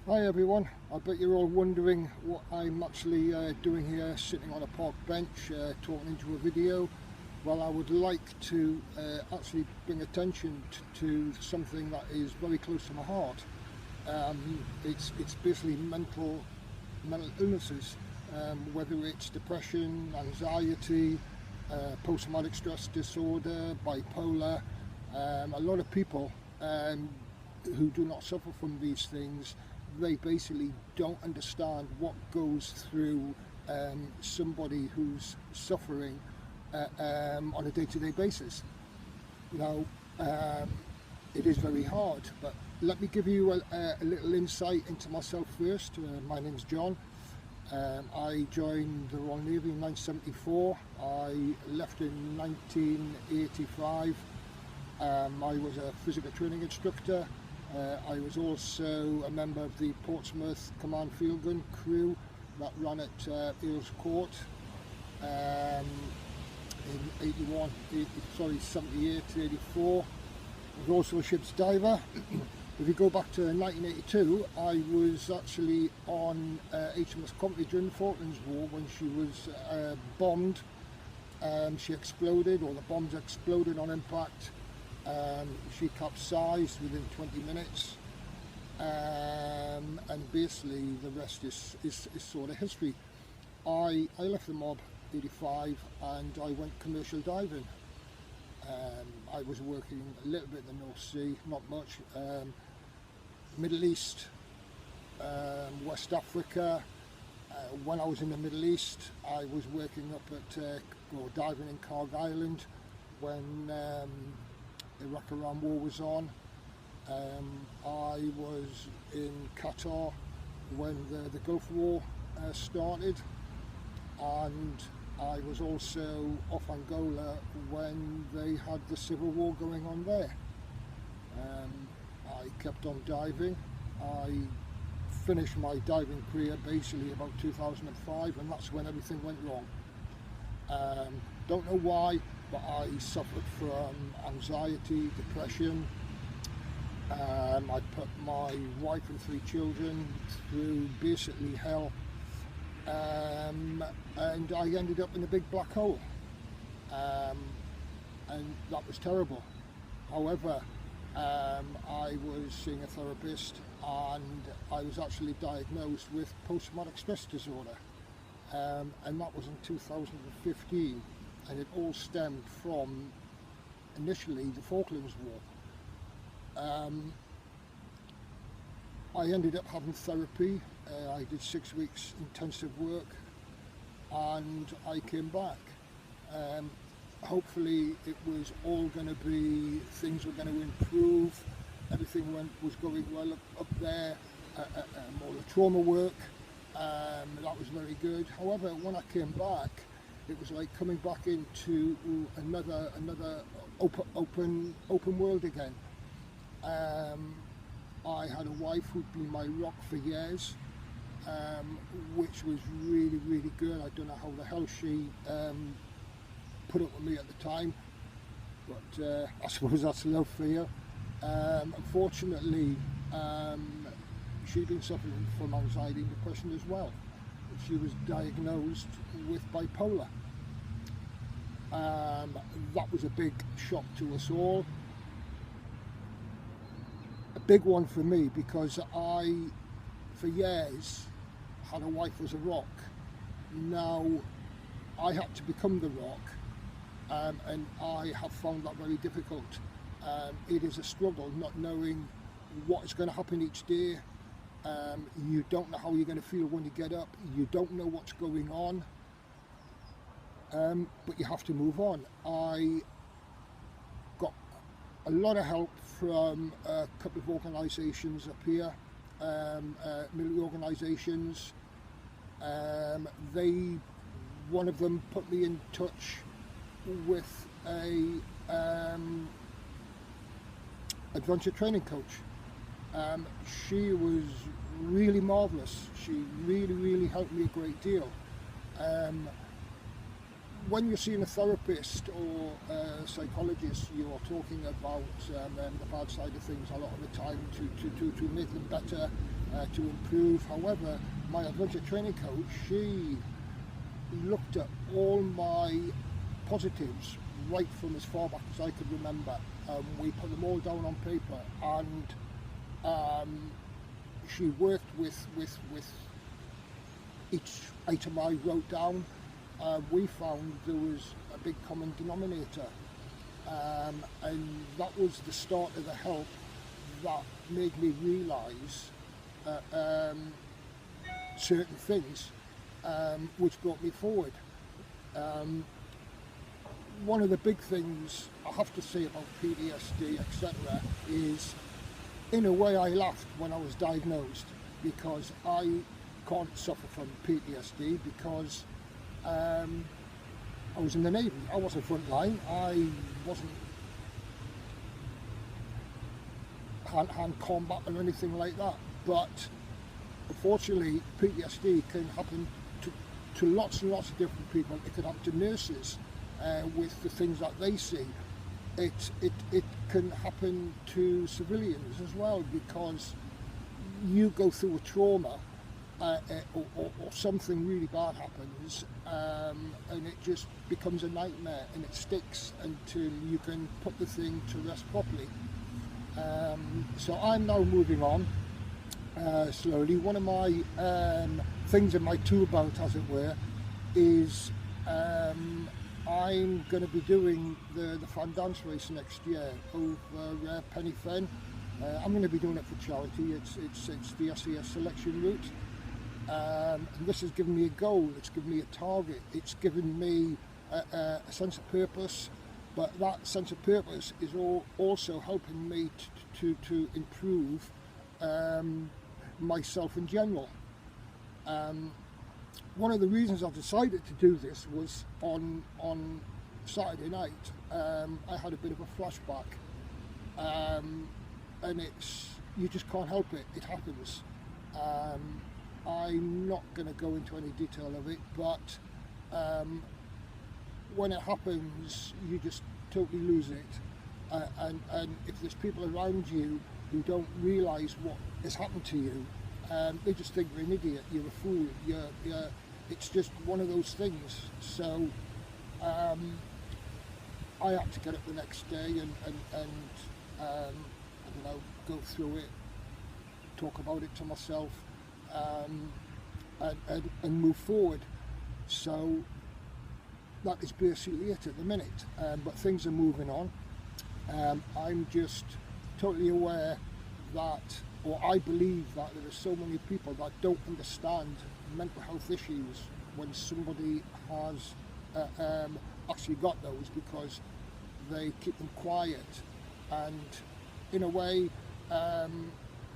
Hi everyone, I bet you're all wondering what I'm actually doing here sitting on a park bench talking into a video. Well, I would like to actually bring attention to something that is very close to my heart. It's basically mental illnesses, whether it's depression, anxiety, post-traumatic stress disorder, bipolar. A lot of people who do not suffer from these things, they basically don't understand what goes through somebody who's suffering on a day-to-day basis. Now, it is very hard, but let me give you a little insight into myself first. My name's John. I joined the Royal Navy in 1974. I left in 1985. I was a physical training instructor. I was also a member of the Portsmouth Command Field Gun crew that ran at Earls Court in 78 to 84. I was also a ship's diver. If you go back to 1982, I was actually on HMS Company during the Falklands War when she was bombed. She exploded, or the bombs exploded on impact. She capsized within 20 minutes, and basically the rest is sort of history. I left the mob 85 and I went commercial diving. I was working a little bit in the North Sea, not much, Middle East, West Africa. When I was in the Middle East, I was working up at diving in Carg Island when the Iraq-Iran war was on. I was in Qatar when the Gulf War started, and I was also off Angola when they had the civil war going on there. I kept on diving. I finished my diving career basically about 2005, and that's when everything went wrong. Don't know why, but I suffered from anxiety, depression. I put my wife and 3 children through basically hell, and I ended up in a big black hole, and that was terrible. However, I was seeing a therapist, and I was actually diagnosed with post-traumatic stress disorder, and that was in 2015. And it all stemmed from initially the Falklands War. I ended up having therapy. I did 6 weeks intensive work, and I came back. Hopefully it was all going to be, things were going to improve, everything was going well up there, all the trauma work, that was very good. However, when I came back, it was like coming back into another open world again. I had a wife who'd been my rock for years, which was really, really good. I don't know how the hell she put up with me at the time, but I suppose that's love for you. Unfortunately, she'd been suffering from anxiety and depression as well. She was diagnosed with bipolar. That was a big shock to us all. A big one for me, because I, for years, had a wife as a rock. Now, I had to become the rock, and I have found that very difficult. It is a struggle not knowing what is going to happen each day. You don't know how you're going to feel when you get up. You don't know what's going on, but you have to move on. I got a lot of help from a couple of organisations up here, military organisations. One of them put me in touch with a adventure training coach. She was really marvellous. She really helped me a great deal. When you're seeing a therapist or a psychologist, you're talking about the bad side of things a lot of the time to make them better, to improve. However, my adventure training coach, she looked at all my positives right from as far back as I could remember. We put them all down on paper, and she worked with each item I wrote down. We found there was a big common denominator, and that was the start of the help that made me realise certain things, which brought me forward. One of the big things I have to say about PTSD, etc., is in a way I laughed when I was diagnosed, because I can't suffer from PTSD because I was in the Navy. I wasn't frontline. I wasn't hand combat or anything like that. But unfortunately, PTSD can happen to lots and lots of different people. It could happen to nurses with the things that they see. It can happen to civilians as well, because you go through a trauma or something really bad happens, and it just becomes a nightmare, and it sticks until you can put the thing to rest properly. So I'm now moving on slowly. One of my things in my tool belt, as it were, is I'm going to be doing the Fan Dance race next year over Penny Fen. I'm going to be doing it for charity. It's the SES selection route. And this has given me a goal, it's given me a target, it's given me a sense of purpose, but that sense of purpose is also helping me to improve myself in general. One of the reasons I decided to do this was on Saturday night. I had a bit of a flashback, and you just can't help it, it happens. I'm not going to go into any detail of it, but when it happens, you just totally lose it. And if there's people around you who don't realise what has happened to you, they just think you're an idiot, you're a fool, it's just one of those things. So I had to get up the next day and I don't know, go through it, talk about it to myself, and move forward. So that is basically it at the minute, but things are moving on. I'm just totally aware that, or I believe that there are so many people that don't understand mental health issues when somebody has actually got those, because they keep them quiet. And in a way,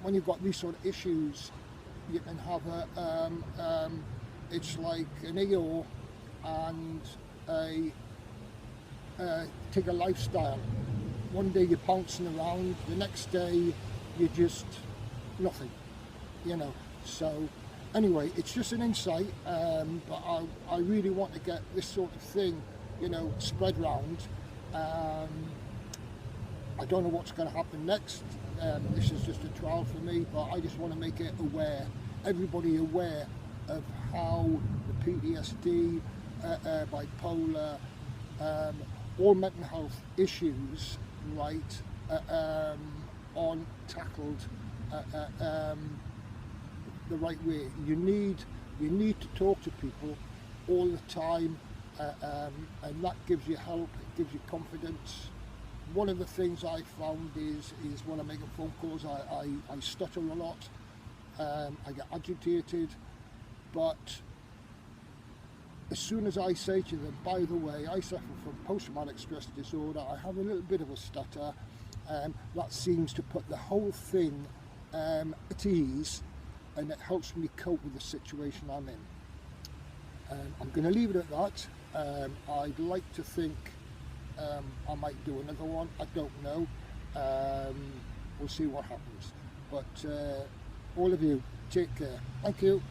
when you've got these sort of issues, you can have it's like an ego and a Tigger lifestyle. One day you're bouncing around, the next day you're just nothing, you know. So anyway, it's just an insight, but I really want to get this sort of thing, you know, spread round. I don't know what's going to happen next. This is just a trial for me, but I just want to make it aware, everybody aware of how the PTSD, bipolar, all mental health issues, right, aren't tackled the right way. You need to talk to people all the time, and that gives you help, it gives you confidence. One of the things I found is when I'm making phone calls, I stutter a lot, I get agitated, but as soon as I say to them, by the way, I suffer from post-traumatic stress disorder, I have a little bit of a stutter, that seems to put the whole thing at ease, and it helps me cope with the situation I'm in. I'm going to leave it at that. I'd like to think I might do another one, I don't know. We'll see what happens. But all of you, take care. Thank you.